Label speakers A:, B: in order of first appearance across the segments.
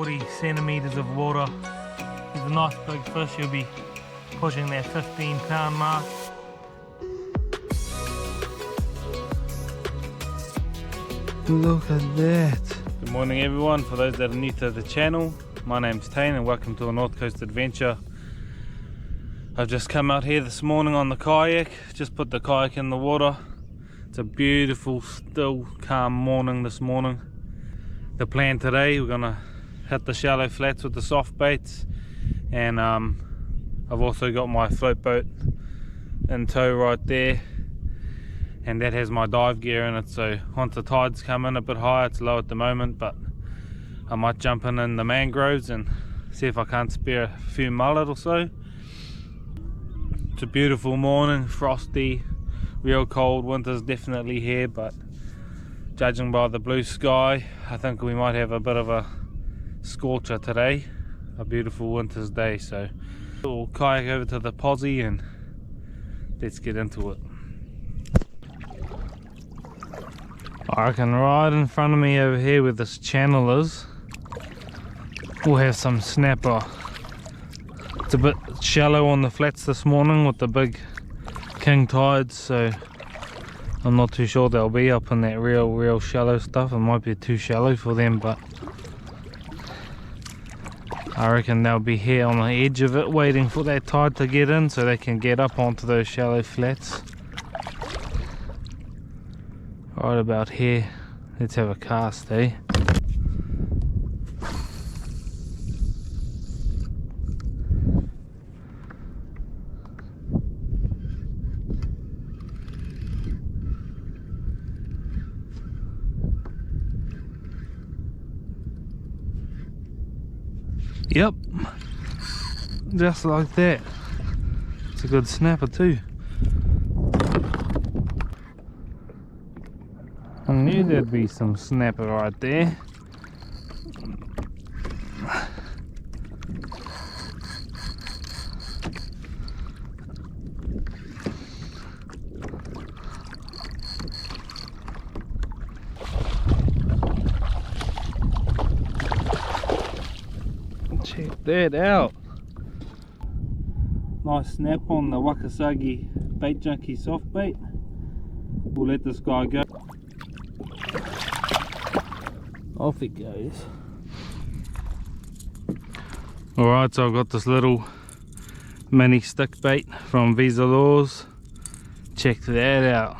A: 40 centimeters of water. He's a nice big fish. He'll be pushing that 15-pound mark.
B: Look at that.
A: Good morning everyone. For those that are new to the channel, my name's Tane and welcome to a North Coast adventure. I've just come out here this morning on the kayak, just put the kayak in the water. It's a beautiful, still, calm morning this morning. The plan today, we're gonna hit the shallow flats with the soft baits, and I've also got my float boat in tow right there, and that has my dive gear in it, so once the tides come in a bit higher, it's low at the moment, but I might jump in the mangroves and see if I can't spear a few mullet or so. It's a beautiful morning, frosty, real cold. Winter's definitely here, but judging by the blue sky, I think we might have a bit of a scorcher today. A beautiful winter's day, so we'll kayak over to the posse and let's get into it. I reckon right in front of me over here where this channel is, we'll have some snapper. It's a bit shallow on the flats this morning with the big king tides, so I'm not too sure they'll be up in that real shallow stuff. It might be too shallow for them, but I reckon they'll be here on the edge of it waiting for that tide to get in so they can get up onto those shallow flats. Right about here, let's have a cast, eh? Yep, just like that. It's a good snapper too. I knew there'd be some snapper right there. Check that out. Nice snap on the Wakasagi bait junkie soft bait. We'll let this guy go. Off he goes. Alright, so I've got this little mini stick bait from Visa Lures. Check that out.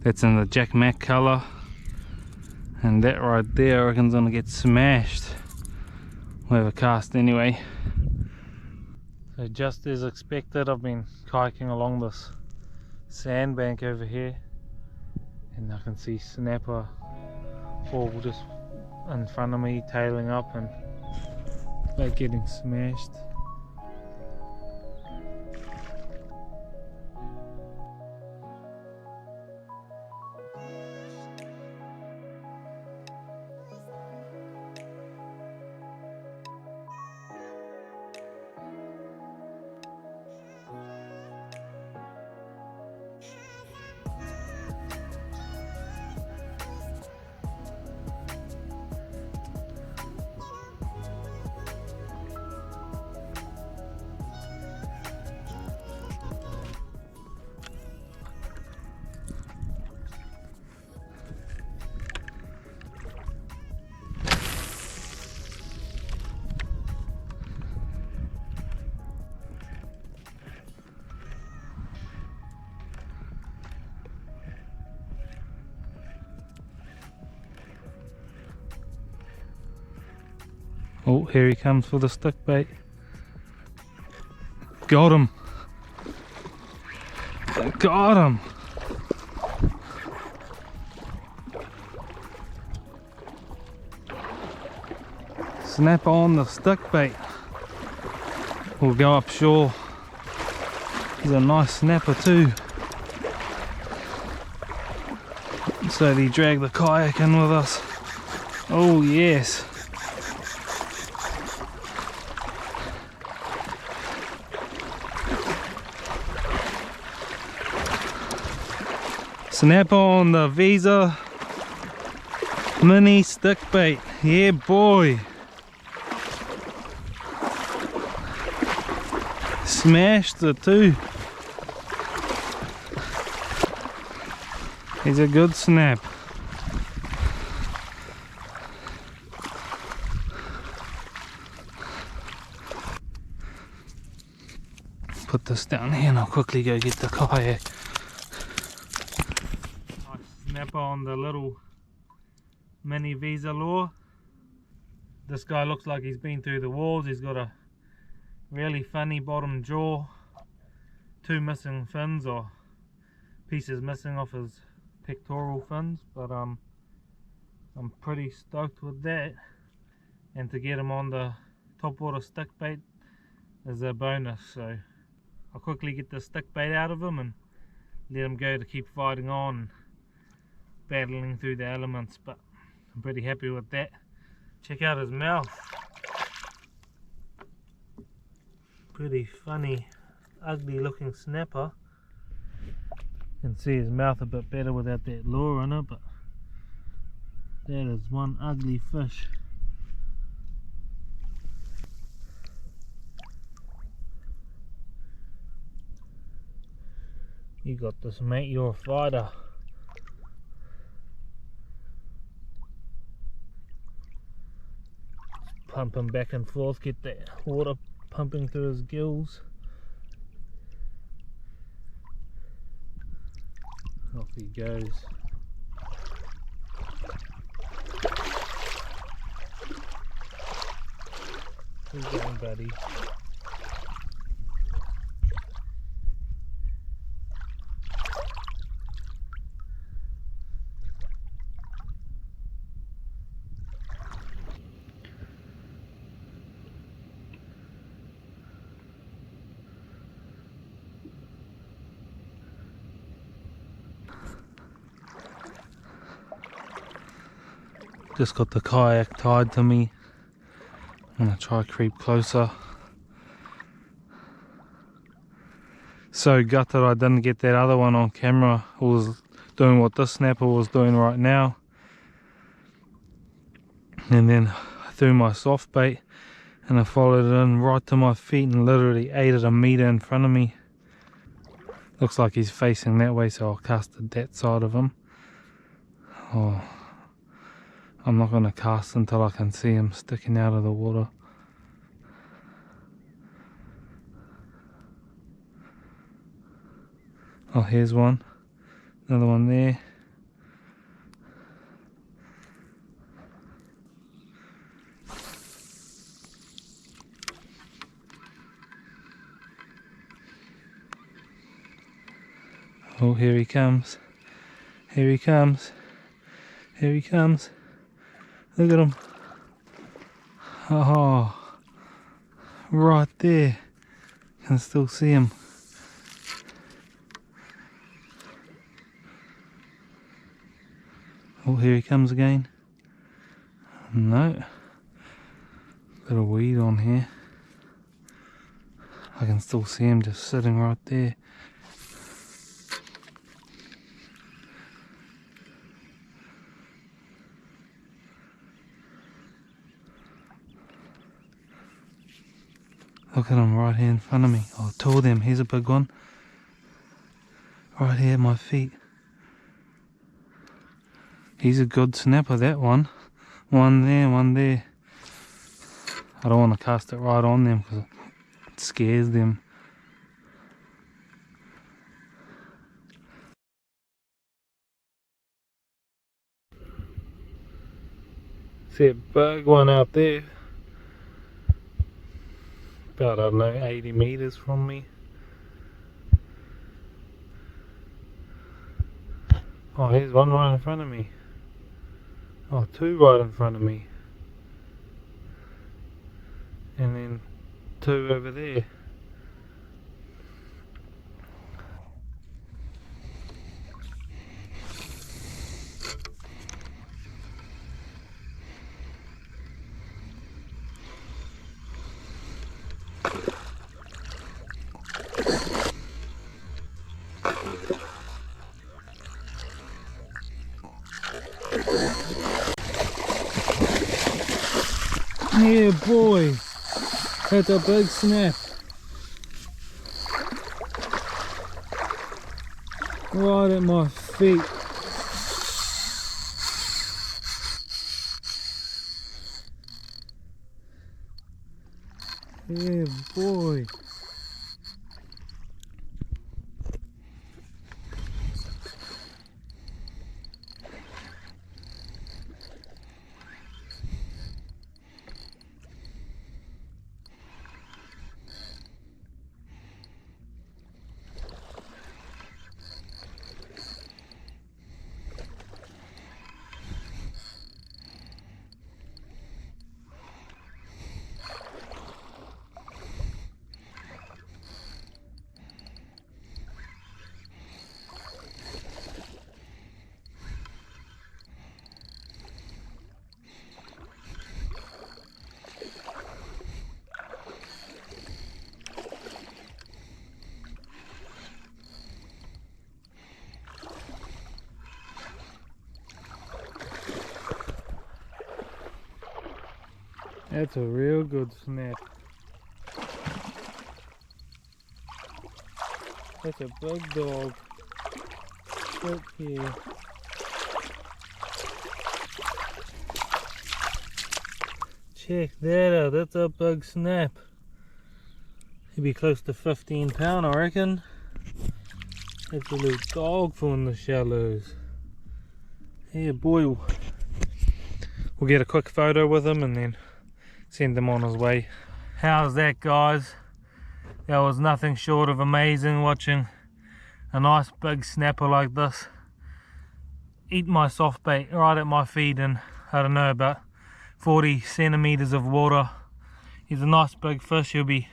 A: That's in the Jack Mac colour. And that right there I reckon's gonna get smashed. We'll have a cast anyway. So just as expected, I've been kayaking along this sandbank over here, and I can see snapper all just in front of me, tailing up and they're getting smashed. Oh, here he comes for the stick bait. Got him! Got him! Snap on the stick bait. We'll go up shore. He's a nice snapper too. Slowly drag the kayak in with us. Oh yes. Snap on the Visa mini stick bait. Yeah boy. smashed it too. He's a good snap. Put this down here and I'll quickly go get the kayak. Nice snapper on the little mini visa lure. This guy looks like he's been through the walls. He's got a really funny bottom jaw, two missing fins or pieces missing off his pectoral fins, but I'm pretty stoked with that. And to get him on the topwater stick bait is a bonus, so I'll quickly get the stick bait out of him and let him go to keep fighting on, battling through the elements. But I'm pretty happy with that. Check out his mouth. Pretty funny, ugly looking snapper. You can see his mouth a bit better without that lure in it, but that is one ugly fish. You got this, mate, you're a fighter. Pump him back and forth, get that water pumping through his gills. Off he goes. Who's going, buddy? Just got the kayak tied to me. I'm gonna try to creep closer. So gutted I didn't get that other one on camera. I was doing what this snapper was doing right now. And then I threw my soft bait and I followed it in right to my feet and literally ate it a meter in front of me. Looks like he's facing that way, so I'll cast it that side of him. Oh. I'm not going to cast until I can see him sticking out of the water. Oh, here's one. Another one there. Oh, here he comes. Here he comes. Here he comes. Look at him. Oh, right there. Can still see him. Oh, here he comes again. No. Bit of weed on here. I can still see him just sitting right there. Look at him right here in front of me. Oh, two of them. Here's a big one. Right here at my feet. He's a good snapper, that one. One there, one there. I don't want to cast it right on them because it scares them. See a big one out there. About, I don't know, 80 meters from me. Oh, here's one right in front of me. Oh, two right in front of me. And then two over there. Yeah, boy, that's a big snap. right at my feet. Yeah, boy. That's a real good snap. That's a big dog. Look here. Check that out, that's a big snap. He'd be close to 15 pound, I reckon. Absolute dog from the shallows. Yeah, boy. We'll get a quick photo with him and then send him on his way. How's that, guys? That was nothing short of amazing, watching a nice big snapper like this eat my soft bait right at my feet in, I don't know, about 40 centimeters of water. He's a nice big fish. He'll be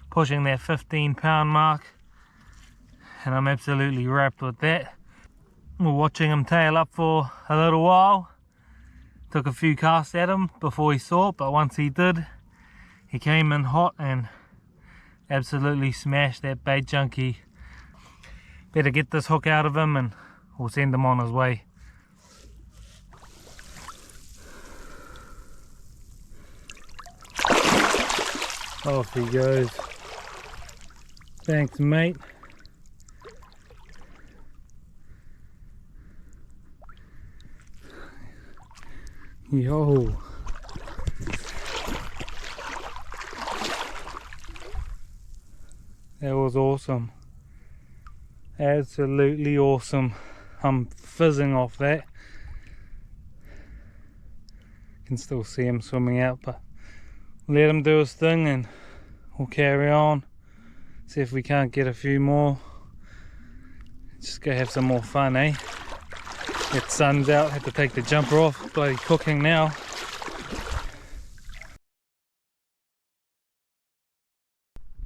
A: pushing that 15 pound mark, and I'm absolutely wrapped with that. We're watching him tail up for a little while. Took a few casts at him before he saw it, but once he did, he came in hot and absolutely smashed that bait junkie. Better get this hook out of him and we'll send him on his way. Off he goes. Thanks, mate. Yo. That was awesome. Absolutely awesome. I'm fizzing off that. Can still see him swimming out, but let him do his thing and we'll carry on. See if we can't get a few more. Just go have some more fun, eh? That sun's out, had to take the jumper off. Bloody cooking now.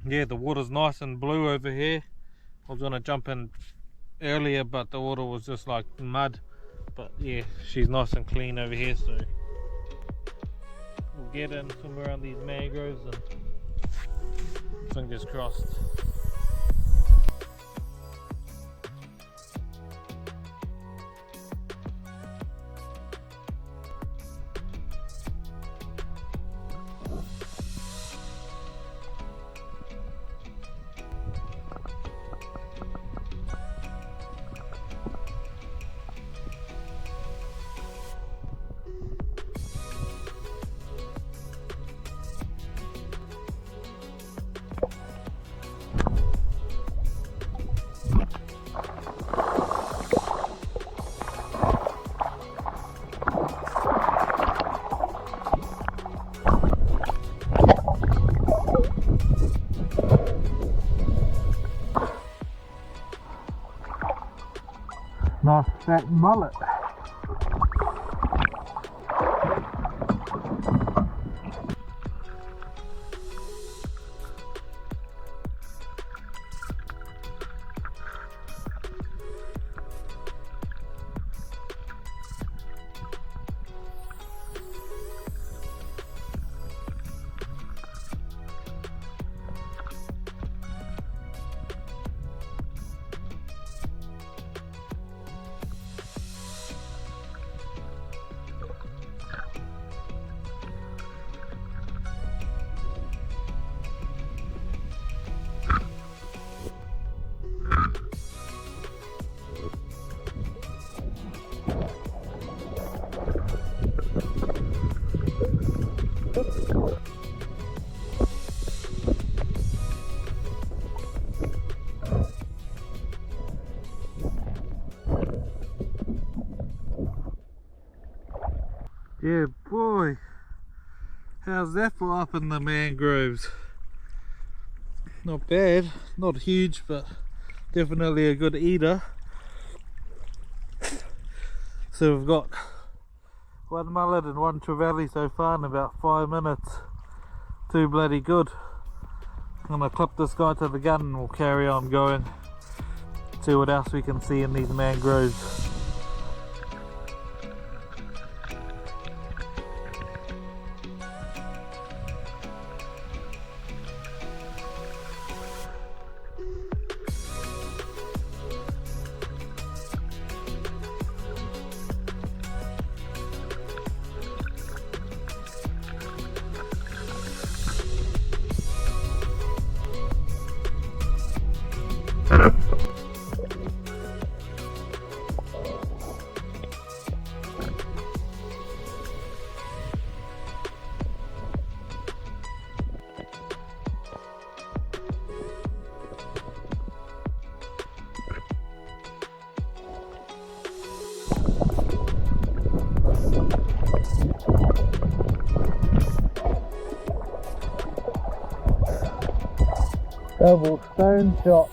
A: Yeah, the water's nice and blue over here. I was gonna jump in earlier, but the water was just like mud. But yeah, she's nice and clean over here, so we'll get in somewhere around these mangroves and fingers crossed. Nice fat mullet. Yeah, boy. How's that for up in the mangroves? Not bad, not huge, but definitely a good eater. So we've got one mullet and one trevally so far in about 5 minutes. Too bloody good. I'm gonna clip this guy to the gun and we'll carry on going. See what else we can see in these mangroves. Double stone shot.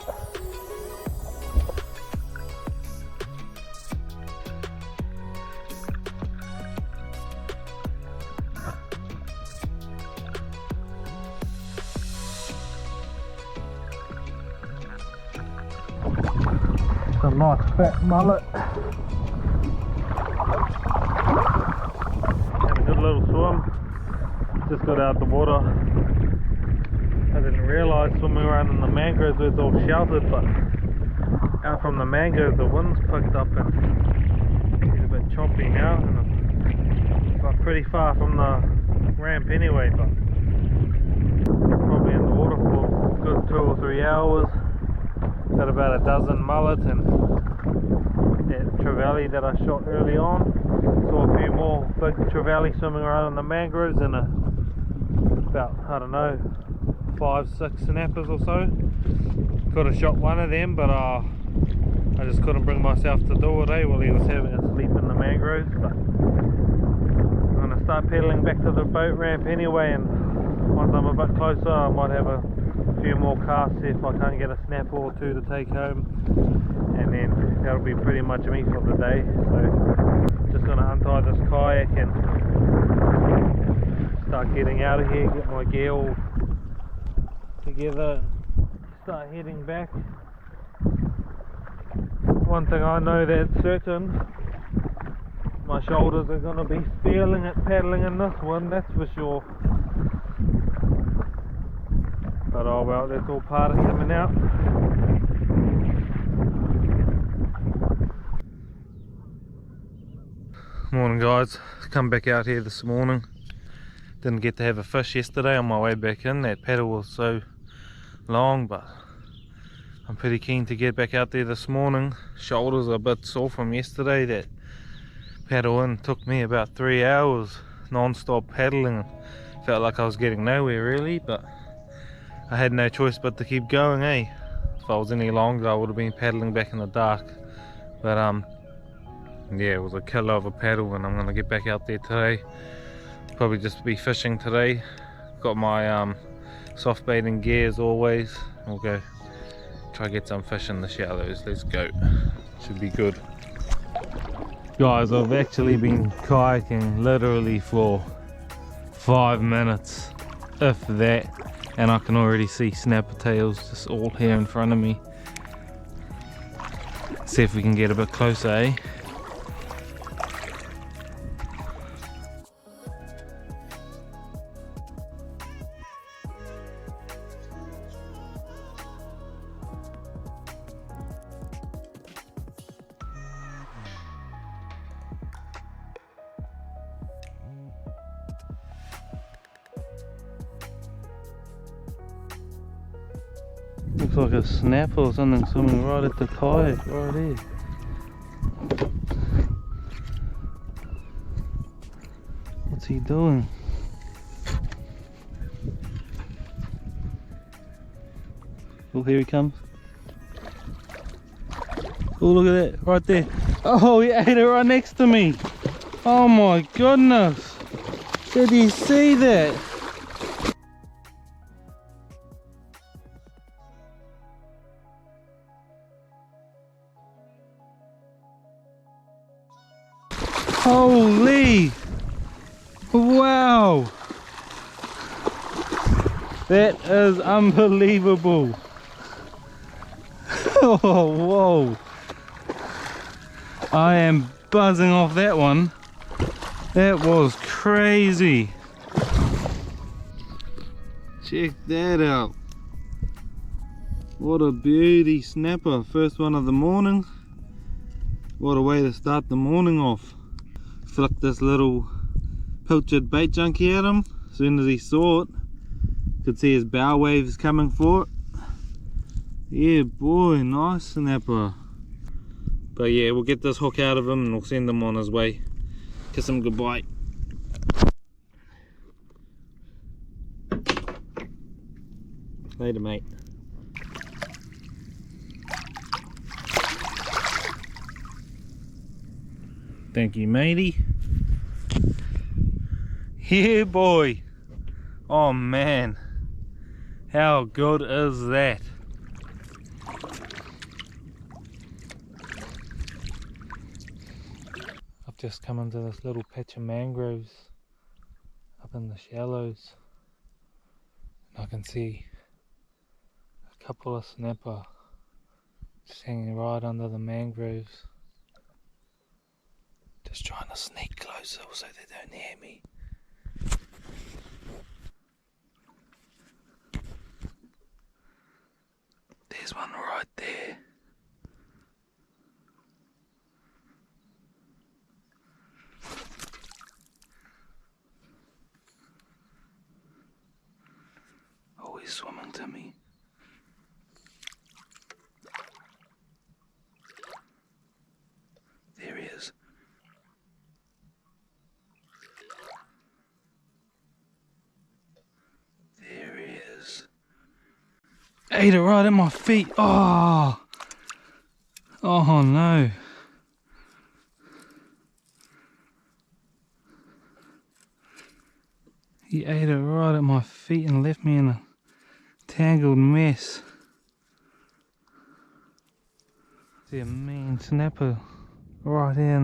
A: A nice fat mullet. Had a good little swim. Just got out the water. I didn't realise swimming around in the mangroves where it's all sheltered, but out from the mangroves the wind's picked up and it's a bit choppy now, and I'm got pretty far from the ramp anyway, but probably in the water for a good 2 or 3 hours. Got about a dozen mullet and that trevally that I shot early on. Saw a few more big trevally swimming around in the mangroves and about, I don't know, 5, 6 snappers or so. Could have shot one of them, but I just couldn't bring myself to do it while he was having a sleep in the mangroves. But I'm going to start pedaling back to the boat ramp anyway, and once I'm a bit closer I might have a few more casts if I can't get a snapper or 2 to take home, and then that'll be pretty much me for the day. So just going to untie this kayak and start getting out of here, get my gear all together and start heading back. One thing I know that's certain, my shoulders are going to be feeling it paddling in this one, that's for sure. But oh well, that's all part of coming out. Morning guys, come back out here this morning. Didn't get to have a fish yesterday on my way back in, that paddle was so long, but I'm pretty keen to get back out there this morning. Shoulders are a bit sore from yesterday. That paddle in took me about 3 hours non-stop paddling. Felt like I was getting nowhere really, but I had no choice but to keep going, eh? If I was any longer I would have been paddling back in the dark. But yeah, it was a killer of a paddle, and I'm gonna get back out there today. Probably just be fishing today. Got my soft baiting gear as always. We'll go try get some fish in the shallows. Let's go. Should be good. Guys, I've actually been kayaking literally for 5 minutes, if that, and I can already see snapper tails just all here in front of me. See if we can get a bit closer, eh? Looks like a snapper or something swimming right at the kayak, right there. What's he doing? Oh, here he comes. Oh, look at that, right there. Oh, he ate it right next to me. Oh my goodness! Did you see that? Holy! Wow! That is unbelievable! Oh, whoa! I am buzzing off that one. That was crazy. Check that out. What a beauty snapper. First one of the morning. What a way to start the morning off. Flicked this little pilchard bait junkie at him. As soon as he saw it, could see his bow waves coming for it. Yeah boy, nice snapper. But yeah, we'll get this hook out of him and we'll send him on his way. Kiss him goodbye. Later mate. Thank you matey. Yeah boy. Oh man. How good is that? I've just come into this little patch of mangroves up in the shallows. And I can see a couple of snapper just hanging right under the mangroves. Just trying to sneak closer so they don't hear me. There's one right there. Oh, he's swimming to me. There he is. There he is. Ate it right at my feet. Oh, oh no. He ate it right at my feet and left me in a tangled mess. See a mean snapper right here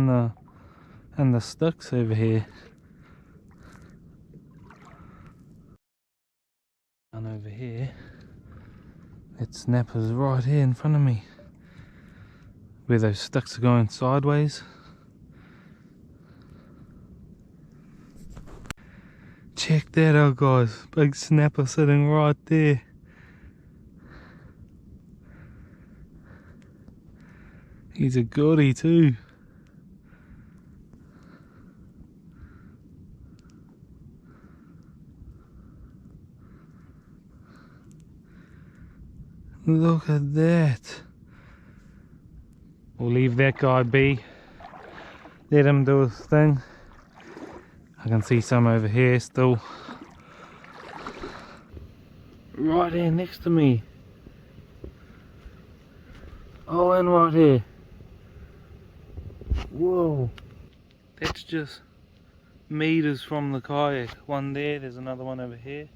A: in the sticks over here. And over here, that snapper's right here in front of me, where those sticks are going sideways. Check that out guys, big snapper sitting right there. He's a goodie too. Look at that. We'll leave that guy be. Let him do his thing. I can see some over here still. Right here next to me. Oh, and right here. Whoa. That's just meters from the kayak. One there, there's another one over here.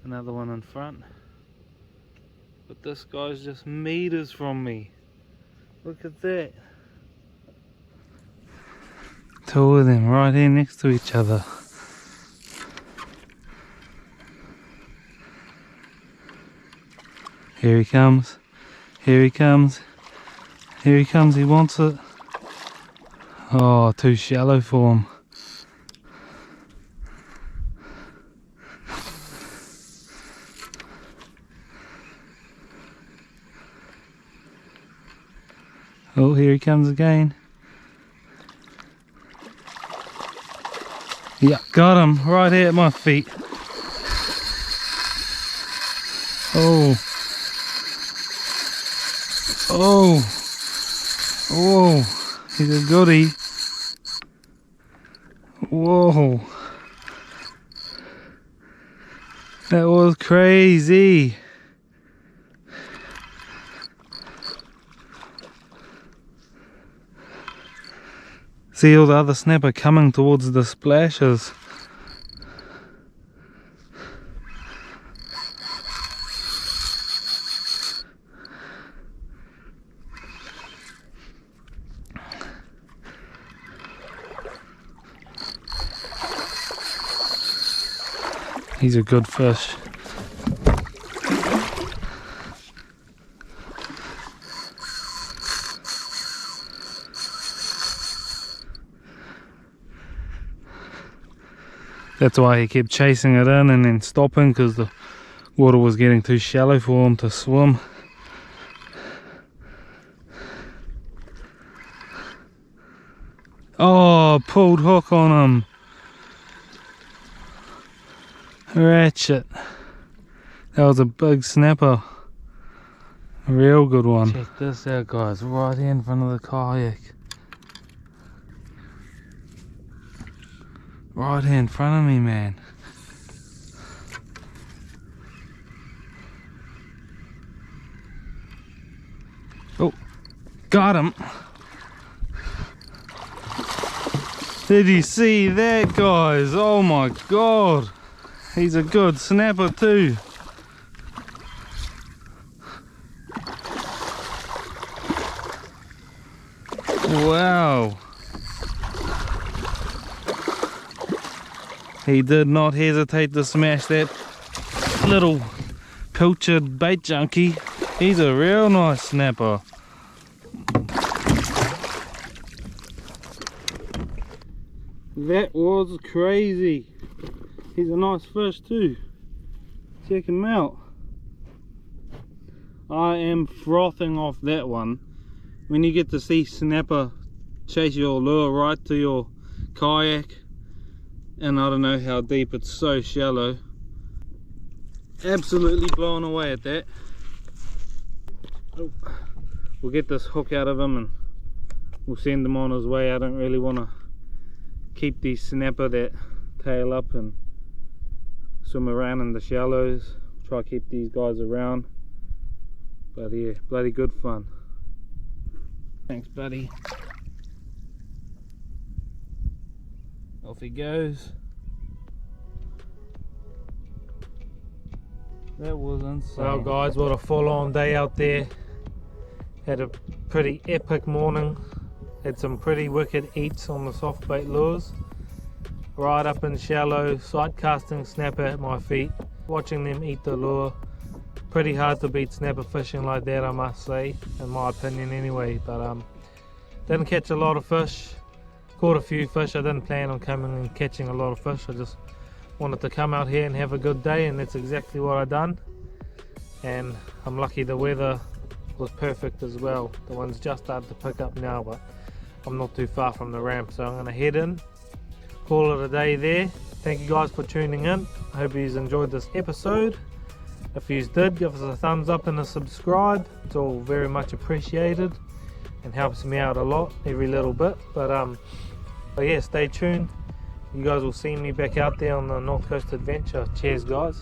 A: Another one in front. But this guy's just meters from me. Look at that. Two of them right here next to each other. Here he comes. Here he comes. Here he comes. He wants it. Oh, too shallow for him. Oh, here he comes again. Yeah, got him right here at my feet. Oh. Oh. Oh. He's a goodie. Whoa. That was crazy. See all the other snapper coming towards the splashes. He's a good fish. That's why he kept chasing it in and then stopping, because the water was getting too shallow for him to swim. Oh, pulled hook on him. Ratchet. That was a big snapper. A real good one. Check this out, guys, right here in front of the kayak. Right here in front of me, man. Oh, got him. Did you see that, guys? Oh my god. He's a good snapper too. Wow. He did not hesitate to smash that little pilchard bait junkie. He's a real nice snapper. That was crazy. He's a nice fish too. Check him out. I am frothing off that one. When you get to see snapper chase your lure right to your kayak, and I don't know how deep, it's so shallow. Absolutely blown away at that. Oh, we'll get this hook out of him and we'll send him on his way. I don't really want to keep these snapper that tail up and swim around in the shallows. Try to keep these guys around, but yeah, bloody good fun. Thanks, buddy. Off he goes. That was insane. Well guys, what a full-on day out there. Had a pretty epic morning. Had some pretty wicked eats on the soft bait lures. Right up in shallow, sight casting snapper at my feet. Watching them eat the lure. Pretty hard to beat snapper fishing like that, I must say, in my opinion anyway. But didn't catch a lot of fish. Caught a few fish. I didn't plan on coming and catching a lot of fish. I just wanted to come out here and have a good day, and that's exactly what I done. And I'm lucky the weather was perfect as well. The wind's just started to pick up now, but I'm not too far from the ramp, so I'm going to head in, call it a day there. Thank you guys for tuning in. I hope you enjoyed this episode. If you did, give us a thumbs up and a subscribe. It's all very much appreciated and helps me out a lot, every little bit. But yeah, stay tuned. You guys will see me back out there on the North Coast Adventure. Cheers, guys.